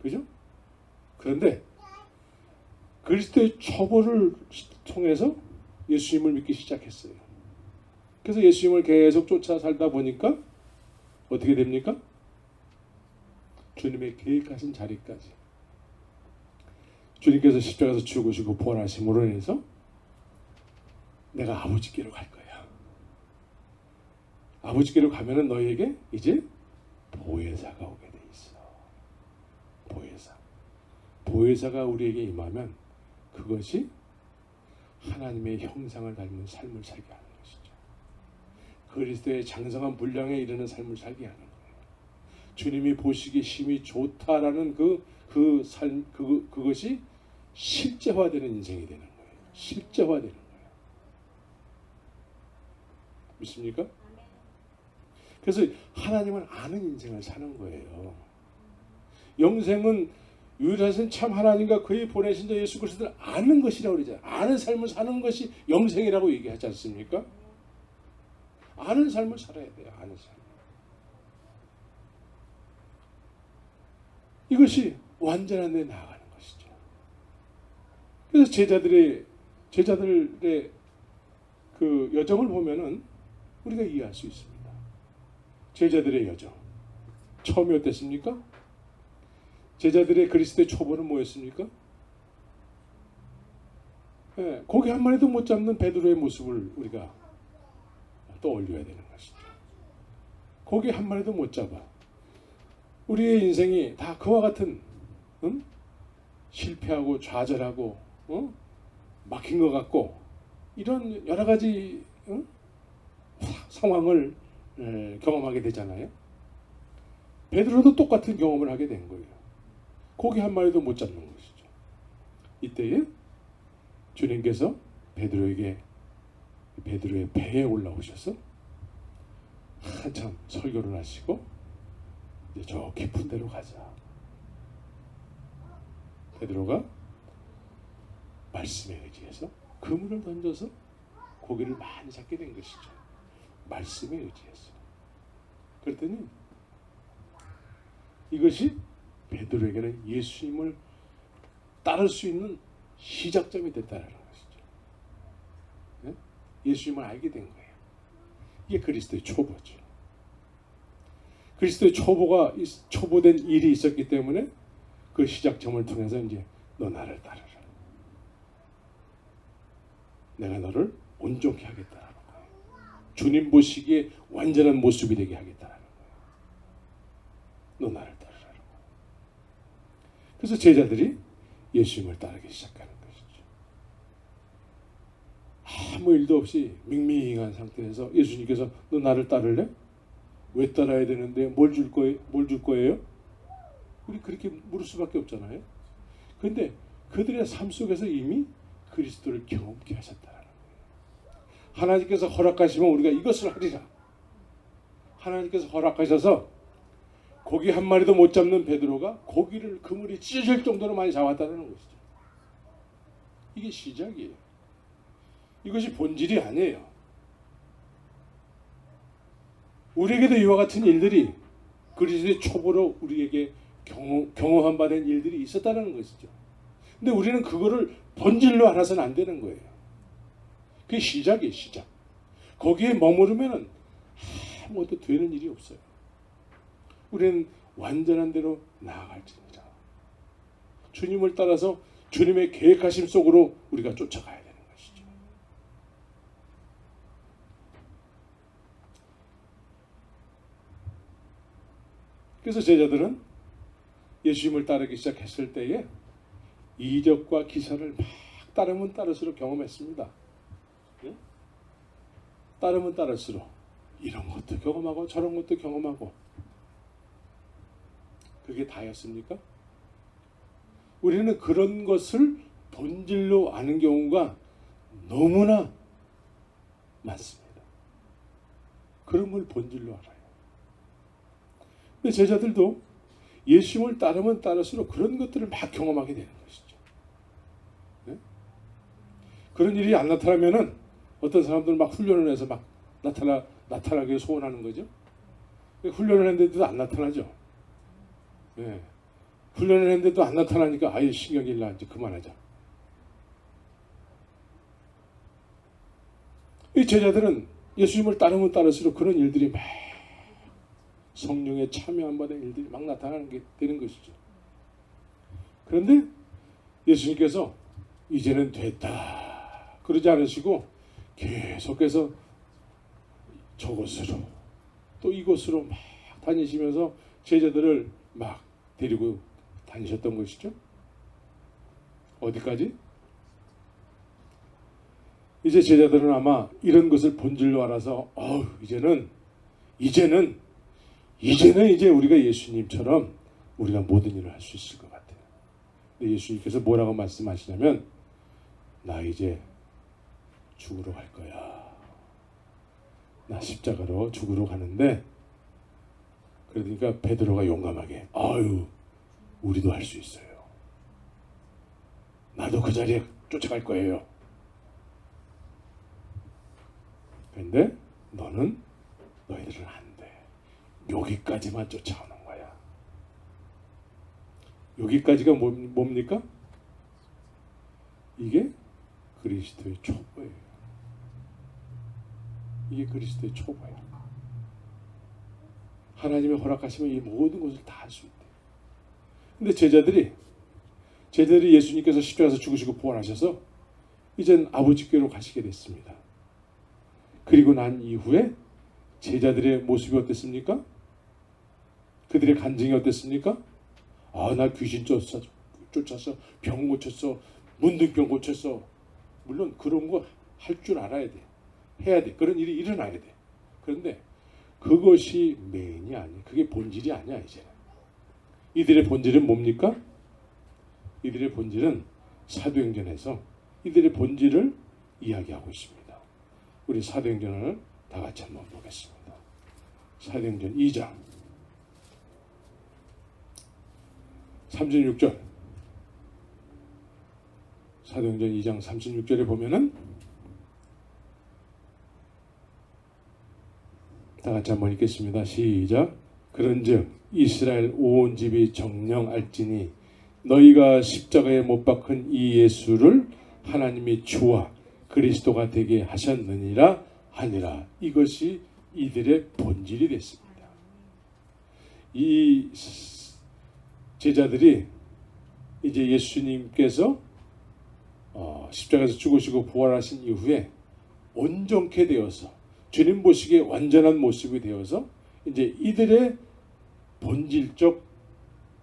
그죠? 그런데 그리스도의 초보를 통해서 예수님을 믿기 시작했어요. 그래서 예수님을 계속 쫓아 살다 보니까 어떻게 됩니까? 주님의 계획하신 자리까지. 주님께서 십자가에서 죽으시고 부활하심으로 인해서 내가 아버지께로 갈 거야. 아버지께로 가면은 너희에게 이제 보혜사가 오게 돼 있어. 보혜사. 보혜사가 우리에게 임하면 그것이 하나님의 형상을 닮은 삶을 살게 하는 것이죠. 그리스도의 장성한 분량에 이르는 삶을 살게 하는 거예요. 주님이 보시기에 심히 좋다라는 그 삶, 그것이 실제화되는 인생이 되는 거예요. 실제화되는 거예요. 믿습니까? 그래서 하나님을 아는 인생을 사는 거예요. 영생은 유일하신 참 하나님과 그의 보내신 자 예수 그리스도를 아는 것이라고 그러잖아요. 아는 삶을 사는 것이 영생이라고 얘기하지 않습니까? 아는 삶을 살아야 돼요. 아는 삶. 이것이 완전한 데 나아가는 것이죠. 그래서 제자들의 그 여정을 보면은 우리가 이해할 수 있습니다. 제자들의 여정. 처음이 어땠습니까? 제자들의 그리스도의 초보는 뭐였습니까? 고기 한 마리도 못 잡는 베드로의 모습을 우리가 떠올려야 되는 것이죠. 고기 한 마리도 못 잡아. 우리의 인생이 다 그와 같은 실패하고 좌절하고 막힌 것 같고 이런 여러 가지 상황을 경험하게 되잖아요. 베드로도 똑같은 경험을 하게 된 거예요. 고기 한 마리도 못 잡는 것이죠. 이때에 주님께서 베드로의 배에 올라오셔서 한참 설교를 하시고 이제 저 깊은 데로 가자. 베드로가 말씀에 의지해서 그물을 던져서 고기를 많이 잡게 된 것이죠. 말씀에 의지해서. 그랬더니 이것이 베드로에게는 예수님을 따를 수 있는 시작점이 됐다는 것이죠. 네? 예수님을 알게 된 거예요. 이게 그리스도의 초보죠. 그리스도의 초보된 일이 있었기 때문에 그 시작점을 통해서 이제 너 나를 따르라. 내가 너를 온전케 하겠다라는 거예요. 주님 보시기에 완전한 모습이 되게 하겠다라는 거예요. 너 나를 따르라는 거예요. 그래서 제자들이 예수님을 따르기 시작하는 것이죠. 아무 일도 없이 밍밍한 상태에서 예수님께서 너 나를 따를래? 왜 따라야 되는데 뭘 줄 거예요? 뭘 줄 거예요? 우리 그렇게 물을 수밖에 없잖아요. 그런데 그들의 삶 속에서 이미 그리스도를 경험케 하셨다는 거예요. 하나님께서 허락하시면 우리가 이것을 하리라. 하나님께서 허락하셔서 고기 한 마리도 못 잡는 베드로가 고기를 그물이 찢어질 정도로 많이 잡았다는 것이죠. 이게 시작이에요. 이것이 본질이 아니에요. 우리에게도 이와 같은 일들이 그리스도의 초보로 우리에게 경험한 바 된 일들이 있었다는 것이죠. 근데 우리는 그거를 본질로 알아서는 안 되는 거예요. 그게 시작이에요, 시작. 거기에 머무르면 아무것도 되는 일이 없어요. 우리는 완전한 대로 나아갈지니라. 주님을 따라서 주님의 계획하심 속으로 우리가 쫓아가야 되는 것이죠. 그래서 제자들은 예수님을 따르기 시작했을 때에 이적과 기사를 막 따르면 따를수록 경험했습니다. 네? 따르면 따를수록 이런 것도 경험하고 저런 것도 경험하고. 그게 다였습니까? 우리는 그런 것을 본질로 아는 경우가 너무나 많습니다. 그런 걸 본질로 알아요. 근데 제자들도 예수님을 따르면 따를수록 그런 것들을 막 경험하게 되는 것이죠. 네? 그런 일이 안 나타나면은 어떤 사람들은 막 훈련을 해서 막 나타나게 소원하는 거죠. 훈련을 했는데도 안 나타나죠. 네. 훈련을 했는데도 안 나타나니까 아예 신경이 일나 이제 그만하자. 이 제자들은 예수님을 따르면 따를수록 그런 일들이 막 성령에 참여한 바 된 일들이 막 나타나는 게 되는 것이죠. 그런데 예수님께서 이제는 됐다 그러지 않으시고 계속해서 저곳으로 또 이곳으로 막 다니시면서 제자들을 막 데리고 다니셨던 것이죠. 어디까지? 이제 제자들은 아마 이런 것을 본질로 알아서 이제는 이제 우리가 예수님처럼 우리가 모든 일을 할 수 있을 것 같아요. 근데 예수님께서 뭐라고 말씀하시냐면 나 이제 죽으러 갈 거야. 나 십자가로 죽으러 가는데 그러니까 베드로가 용감하게 우리도 할 수 있어요. 나도 그 자리에 쫓아갈 거예요. 그런데 너희들은 안 돼. 여기까지만 쫓아오는 거야. 여기까지가 뭡니까? 이게 그리스도의 초보예요. 이게 그리스도의 초보예요. 하나님의 허락하시면 이 모든 것을 다 할 수 있대. 근데 제자들이 예수님께서 십자가에서 죽으시고 부활하셔서 이젠 아버지께로 가시게 됐습니다. 그리고 난 이후에 제자들의 모습이 어땠습니까? 그들의 간증이 어땠습니까? 나 귀신 쫓았어, 병 고쳤어, 문둥병 고쳤어. 물론 그런 거 할 줄 알아야 돼. 해야 돼. 그런 일이 일어나야 돼. 그런데 그것이 메인이 아니에요. 그게 본질이 아니야. 이제는 이들의 본질은 뭡니까? 이들의 본질은 사도행전에서 이들의 본질을 이야기하고 있습니다. 우리 사도행전을 다 같이 한번 보겠습니다. 사도행전 2장 36절. 사도행전 2장 36절에 보면은 다 같이 한번 읽겠습니다. 시작. 그런즉 이스라엘 온 집이 정령 알지니 너희가 십자가에 못 박힌 이 예수를 하나님이 주와 그리스도가 되게 하셨느니라 하니라. 이것이 이들의 본질이 됐습니다. 이 제자들이 이제 예수님께서 십자가에서 죽으시고 부활하신 이후에 온전케 되어서 주님 보시기에 완전한 모습이 되어서 이제 이들의 본질적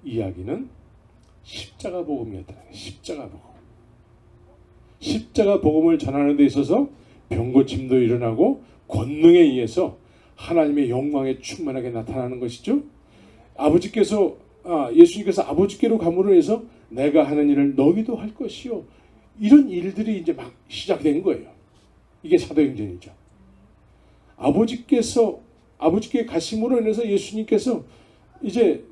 이야기는 십자가 복음이었다. 십자가 복음. 십자가 복음을 전하는 데 있어서 병고침도 일어나고 권능에 의해서 하나님의 영광에 충만하게 나타나는 것이죠. 예수님께서 아버지께로 감으로 해서 내가 하는 일을 너희도 할 것이요. 이런 일들이 이제 막 시작된 거예요. 이게 사도행전이죠. 아버지께 가심으로 인해서 예수님께서 이제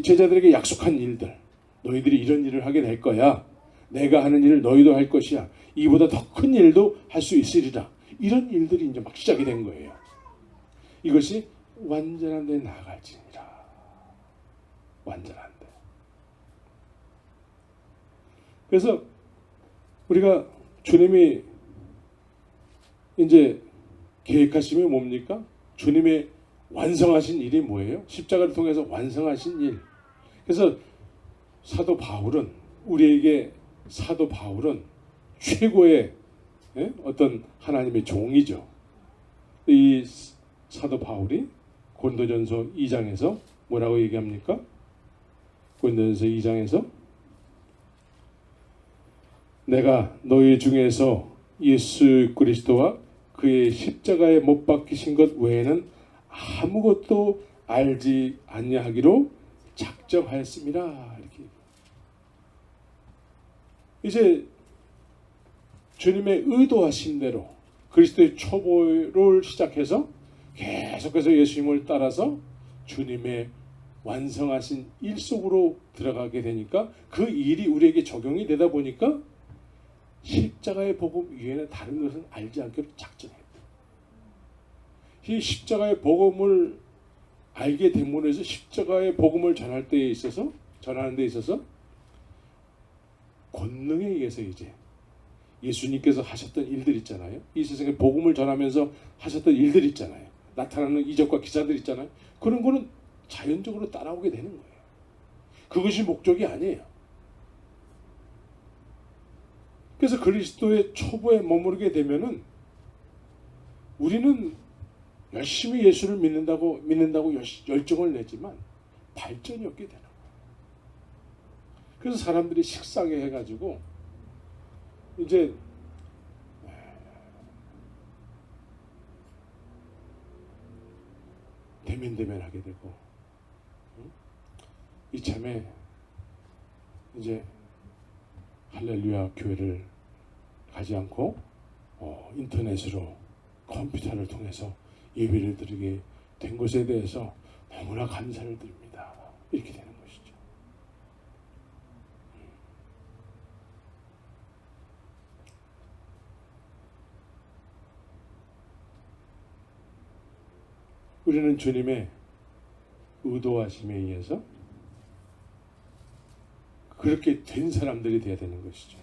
제자들에게 약속한 일들, 너희들이 이런 일을 하게 될 거야. 내가 하는 일을 너희도 할 것이야. 이보다 더 큰 일도 할 수 있으리라. 이런 일들이 이제 막 시작이 된 거예요. 이것이 완전한 데 나아갈지니라. 완전한 데. 그래서 우리가 주님이 이제 계획하심이 뭡니까? 주님의 완성하신 일이 뭐예요? 십자가를 통해서 완성하신 일. 그래서 사도 바울은 최고의 어떤 하나님의 종이죠. 이 사도 바울이 고린도전서 2장에서 뭐라고 얘기합니까? 고린도전서 2장에서 내가 너희 중에서 예수 그리스도와 그의 십자가에 못 박히신 것 외에는 아무것도 알지 아니하기로 작정하였습니다. 이렇게. 이제 주님의 의도하신 대로 그리스도의 초보를 시작해서 계속해서 예수님을 따라서 주님의 완성하신 일 속으로 들어가게 되니까 그 일이 우리에게 적용이 되다 보니까 십자가의 복음 위에는 다른 것은 알지 않기로 작정했다. 이 십자가의 복음을 알게 됨으로 해서 십자가의 복음을 전하는 데 있어서 권능에 의해서 이제 예수님께서 하셨던 일들 있잖아요. 이 세상에 복음을 전하면서 하셨던 일들 있잖아요. 나타나는 이적과 기사들 있잖아요. 그런 거는 자연적으로 따라오게 되는 거예요. 그것이 목적이 아니에요. 그래서 그리스도의 초보에 머무르게 되면은 우리는 열심히 예수를 믿는다고 열정을 내지만 발전이 없게 되는 거예요. 그래서 사람들이 식상해 해가지고 이제 대면하게 되고 이참에 이제 할렐루야 교회를 가지 않고 인터넷으로 컴퓨터를 통해서 예배를 드리게 된 것에 대해서 너무나 감사를 드립니다. 이렇게 되는 것이죠. 우리는 주님의 의도하심에 의해서 그렇게 된 사람들이 되어야 되는 것이죠.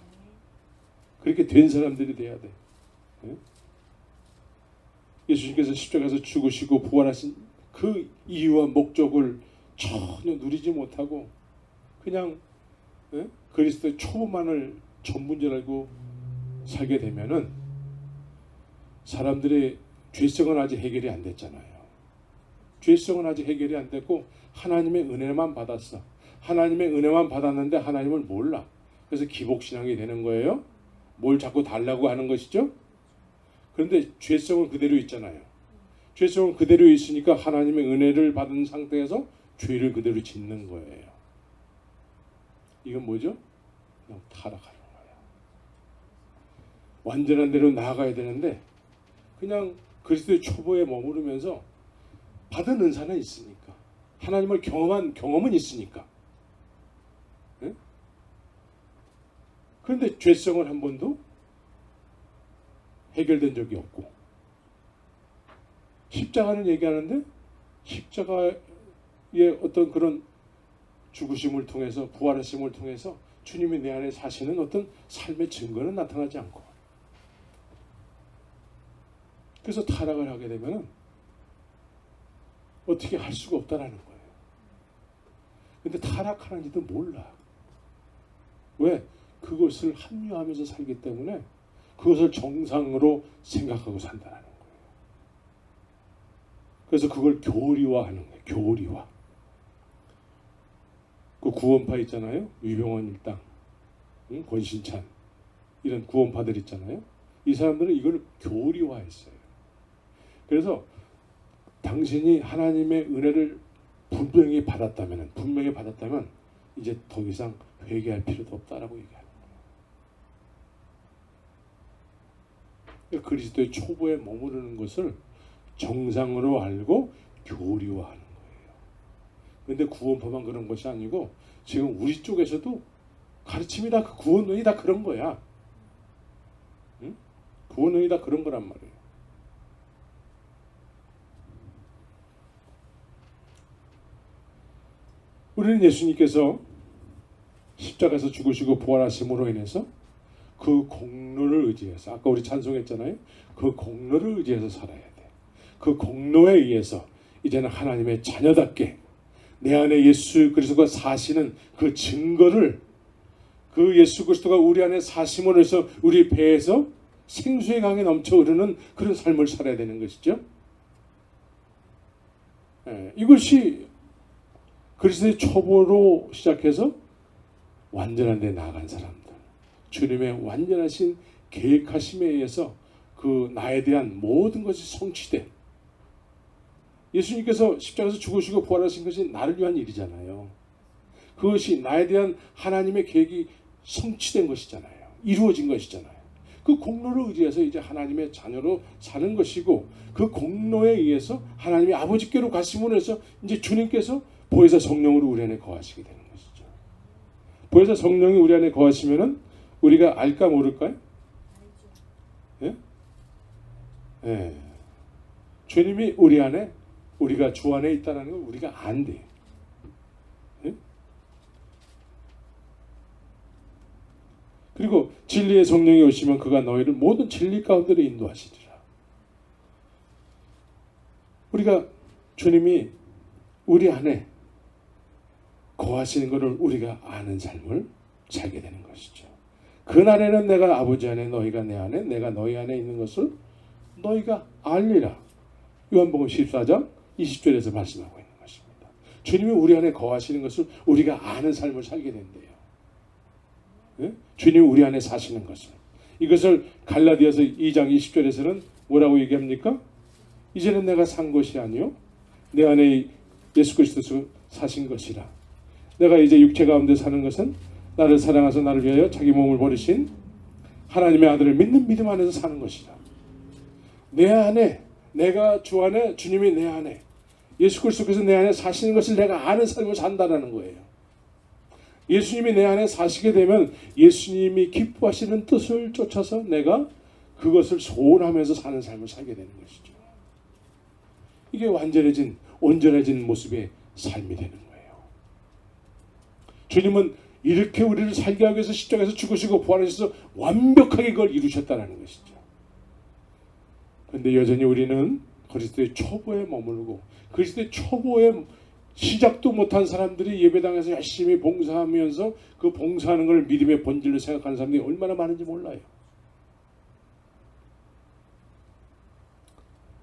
그렇게 된 사람들이 되어야 돼. 예수님께서 십자가에서 죽으시고 부활하신 그 이유와 목적을 전혀 누리지 못하고 그냥 그리스도의 초보만을 전부인 줄 알고 살게 되면은 사람들의 죄성은 아직 해결이 안 됐잖아요. 죄성은 아직 해결이 안 됐고 하나님의 은혜만 받았어. 하나님의 은혜만 받았는데 하나님을 몰라. 그래서 기복신앙이 되는 거예요. 뭘 자꾸 달라고 하는 것이죠. 그런데 죄성은 그대로 있잖아요. 죄성은 그대로 있으니까 하나님의 은혜를 받은 상태에서 죄를 그대로 짓는 거예요. 이건 뭐죠? 그냥 타락하는 거예요. 완전한 대로 나아가야 되는데 그냥 그리스도의 초보에 머무르면서 받은 은사는 있으니까 하나님을 경험한 경험은 있으니까 그런데 죄성은 한 번도 해결된 적이 없고 십자가는 얘기하는데 십자가의 어떤 그런 죽으심을 통해서 부활하심을 통해서 주님이 내 안에 사시는 어떤 삶의 증거는 나타나지 않고, 그래서 타락을 하게 되면 어떻게 할 수가 없다라는 거예요. 근데 타락하는지도 몰라. 왜? 그것을 합리화하면서 살기 때문에 그것을 정상으로 생각하고 산다는 거예요. 그래서 그걸 교리화하는 거예요. 교리화. 그 구원파 있잖아요. 유병원 일당, 권신찬, 이런 구원파들 있잖아요. 이 사람들은 이걸 교리화했어요. 그래서 당신이 하나님의 은혜를 분명히 받았다면 이제 더 이상 회개할 필요도 없다라고 얘기하는 거예요. 그리스도의 초보에 머무르는 것을 정상으로 알고 교리화하는 거예요. 그런데 구원파만 그런 것이 아니고 지금 우리 쪽에서도 가르침이 다 구원론이 다 그런 거야. 응? 구원론이 다 그런 거란 말이에요. 우리는 예수님께서 십자가에서 죽으시고 부활하심으로 인해서 그 공로를 의지해서, 아까 우리 찬송했잖아요. 그 공로를 의지해서 살아야 돼. 그 공로에 의해서 이제는 하나님의 자녀답게 내 안에 예수 그리스도가 사시는 그 증거를, 그 예수 그리스도가 우리 안에 사심으로 해서 우리 배에서 생수의 강이 넘쳐 흐르는 그런 삶을 살아야 되는 것이죠. 이것이 그리스도의 초보로 시작해서 완전한 데 나아간 사람들, 주님의 완전하신 계획하심에 의해서 그 나에 대한 모든 것이 성취돼. 예수님께서 십자가에서 죽으시고 부활하신 것이 나를 위한 일이잖아요. 그것이 나에 대한 하나님의 계획이 성취된 것이잖아요. 이루어진 것이잖아요. 그 공로를 의지해서 이제 하나님의 자녀로 사는 것이고, 그 공로에 의해서 하나님의 아버지께로 가심으로 해서 이제 주님께서 보혜사 성령으로 우리 안에 거하시게 되는 것이죠. 보혜사 성령이 우리 안에 거하시면은 우리가 알까 모를까요? 예? 예. 주님이 우리 안에, 우리가 주 안에 있다는 걸 우리가 안 돼. 예? 그리고 진리의 성령이 오시면 그가 너희를 모든 진리 가운데로 인도하시리라. 우리가 주님이 우리 안에 거하시는 것을 우리가 아는 삶을 살게 되는 것이죠. 그날에는 내가 아버지 안에, 너희가 내 안에, 내가 너희 안에 있는 것을 너희가 알리라. 요한복음 14장 20절에서 말씀하고 있는 것입니다. 주님이 우리 안에 거하시는 것을 우리가 아는 삶을 살게 된대요. 예? 주님이 우리 안에 사시는 것을. 이것을 갈라디아서 2장 20절에서는 뭐라고 얘기합니까? 이제는 내가 산 것이 아니요 내 안에 예수 그리스도께서 사신 것이라. 내가 이제 육체 가운데 사는 것은 나를 사랑하사 나를 위하여 자기 몸을 버리신 하나님의 아들을 믿는 믿음 안에서 사는 것이라. 내 안에, 내가 주 안에, 주님이 내 안에, 예수 그리스도께서 내 안에 사시는 것을 내가 아는 삶을 산다라는 거예요. 예수님이 내 안에 사시게 되면 예수님이 기뻐하시는 뜻을 쫓아서 내가 그것을 소원하면서 사는 삶을 살게 되는 것이죠. 이게 완전해진, 온전해진 모습의 삶이 되는 거예요. 주님은 이렇게 우리를 살게 하기 위해서 십자가에서 죽으시고 부활하셔서 완벽하게 그걸 이루셨다는 것이죠. 그런데 여전히 우리는 그리스도의 초보에 머물고, 그리스도의 초보에 시작도 못한 사람들이 예배당에서 열심히 봉사하면서 그 봉사하는 걸 믿음의 본질로 생각하는 사람들이 얼마나 많은지 몰라요.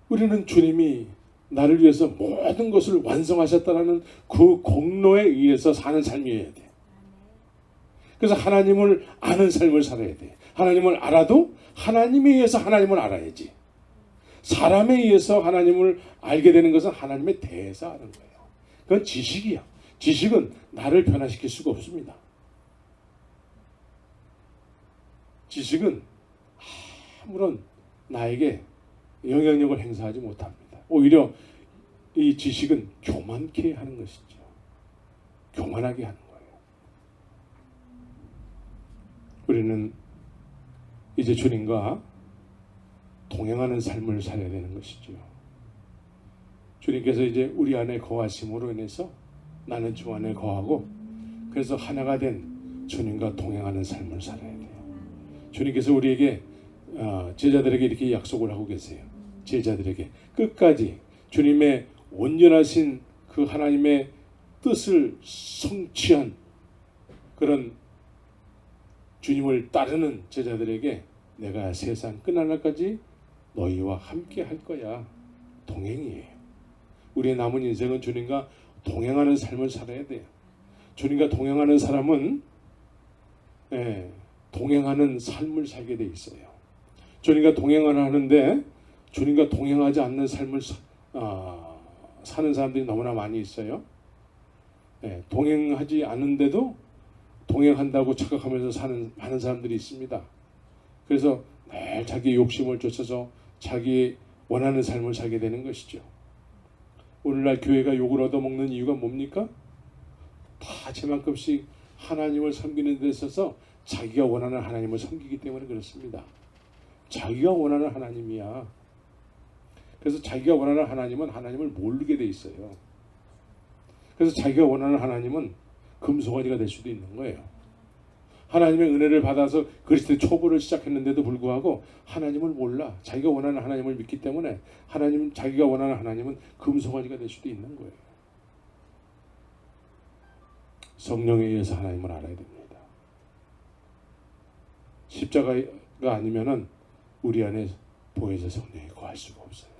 우리는 주님이 나를 위해서 모든 것을 완성하셨다는 그 공로에 의해서 사는 삶이어야 돼. 그래서 하나님을 아는 삶을 살아야 돼. 하나님을 알아도 하나님에 의해서 하나님을 알아야지. 사람에 의해서 하나님을 알게 되는 것은 하나님에 대해서 아는 거예요. 그건 지식이야. 지식은 나를 변화시킬 수가 없습니다. 지식은 아무런 나에게 영향력을 행사하지 못합니다. 오히려 이 지식은 교만케 하는 것이죠. 교만하게 하는 거예요. 우리는 이제 주님과 동행하는 삶을 살아야 되는 것이죠. 주님께서 이제 우리 안에 거하심으로 인해서 나는 주 안에 거하고 그래서 하나가 된 주님과 동행하는 삶을 살아야 돼요. 주님께서 우리에게 제자들에게 이렇게 약속을 하고 계세요. 제자들에게 끝까지 주님의 온전하신 그 하나님의 뜻을 성취한 그런 주님을 따르는 제자들에게 내가 세상 끝날날까지 너희와 함께 할 거야. 동행이에요. 우리의 남은 인생은 주님과 동행하는 삶을 살아야 돼요. 주님과 동행하는 사람은 동행하는 삶을 살게 돼 있어요. 주님과 동행을 하는데 주님과 동행하지 않는 삶을 사는 사람들이 너무나 많이 있어요. 동행하지 않는데도 동행한다고 착각하면서 사는 많은 사람들이 있습니다. 그래서 늘 자기 욕심을 쫓아서 자기 원하는 삶을 살게 되는 것이죠. 오늘날 교회가 욕을 얻어먹는 이유가 뭡니까? 다 제만큼씩 하나님을 섬기는 데 있어서 자기가 원하는 하나님을 섬기기 때문에 그렇습니다. 자기가 원하는 하나님이야. 그래서 자기가 원하는 하나님은 하나님을 모르게 돼 있어요. 그래서 자기가 원하는 하나님은 금송아지가 될 수도 있는 거예요. 하나님의 은혜를 받아서 그리스도의 초보를 시작했는데도 불구하고 하나님을 몰라. 자기가 원하는 하나님을 믿기 때문에 자기가 원하는 하나님은 금송아지가 될 수도 있는 거예요. 성령에 의해서 하나님을 알아야 됩니다. 십자가가 아니면은 우리 안에 보혜사 성령이 거할 수가 없어요.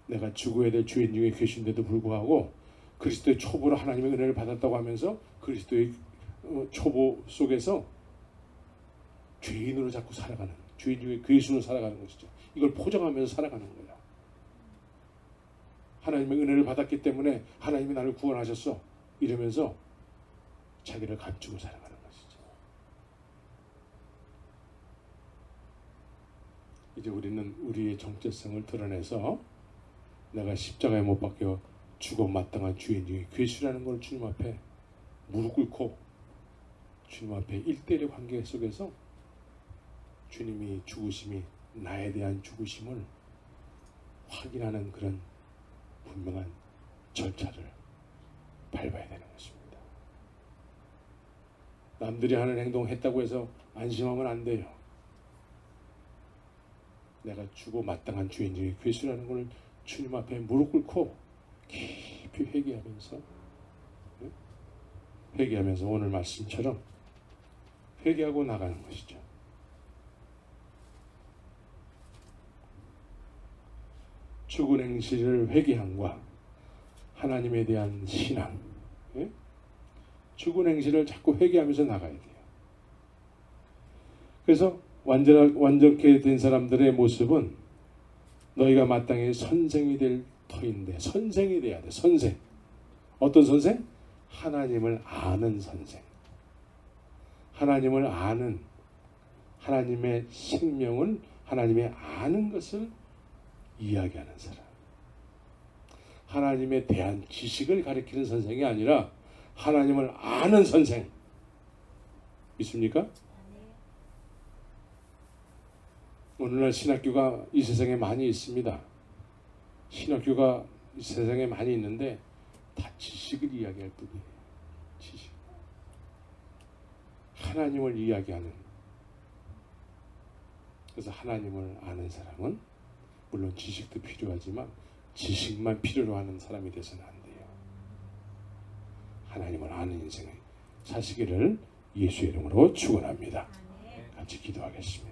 내가 죽어야 될 주인 중에 계신데도 불구하고 그리스도의 초보로 하나님의 은혜를 받았다고 하면서 그리스도의 초보 속에서 죄인으로 자꾸 살아가는, 죄인 중에 괴수로 살아가는 것이죠. 이걸 포장하면서 살아가는 거예요. 하나님의 은혜를 받았기 때문에 하나님이 나를 구원하셨어 이러면서 자기를 감추고 살아가는 것이죠. 이제 우리는 우리의 정체성을 드러내서 내가 십자가에 못 박혀 죽어 마땅한 주인 중에 괴수라는 걸 주님 앞에 무릎 꿇고 주님 앞에 1대1의 관계 속에서 주님이 죽으심이 나에 대한 죽으심을 확인하는 그런 분명한 절차를 밟아야 되는 것입니다. 남들이 하는 행동 했다고 해서 안심하면 안 돼요. 내가 죽어 마땅한 주인 중에 괴수라는 걸 주님 앞에 무릎 꿇고 깊이 회개하면서 오늘 말씀처럼 회개하고 나가는 것이죠. 죽은 행실을 회개함과 하나님에 대한 신앙, 죽은 행실을 자꾸 회개하면서 나가야 돼요. 그래서 완전케 된 사람들의 모습은 너희가 마땅히 선생이 될 터인데, 선생이 돼야 돼. 선생. 어떤 선생? 하나님을 아는 선생. 하나님을 아는, 하나님의 생명을, 하나님의 아는 것을 이야기하는 사람. 하나님에 대한 지식을 가르치는 선생이 아니라 하나님을 아는 선생. 믿습니까? 오늘날 신학교가 이 세상에 많이 있습니다. 신학교가 이 세상에 많이 있는데 다 지식을 이야기할 뿐이에요. 지식. 하나님을 이야기하는. 그래서 하나님을 아는 사람은 물론 지식도 필요하지만 지식만 필요로 하는 사람이 돼서는 안 돼요. 하나님을 아는 인생을 사시기를 예수의 이름으로 축원합니다. 같이 기도하겠습니다.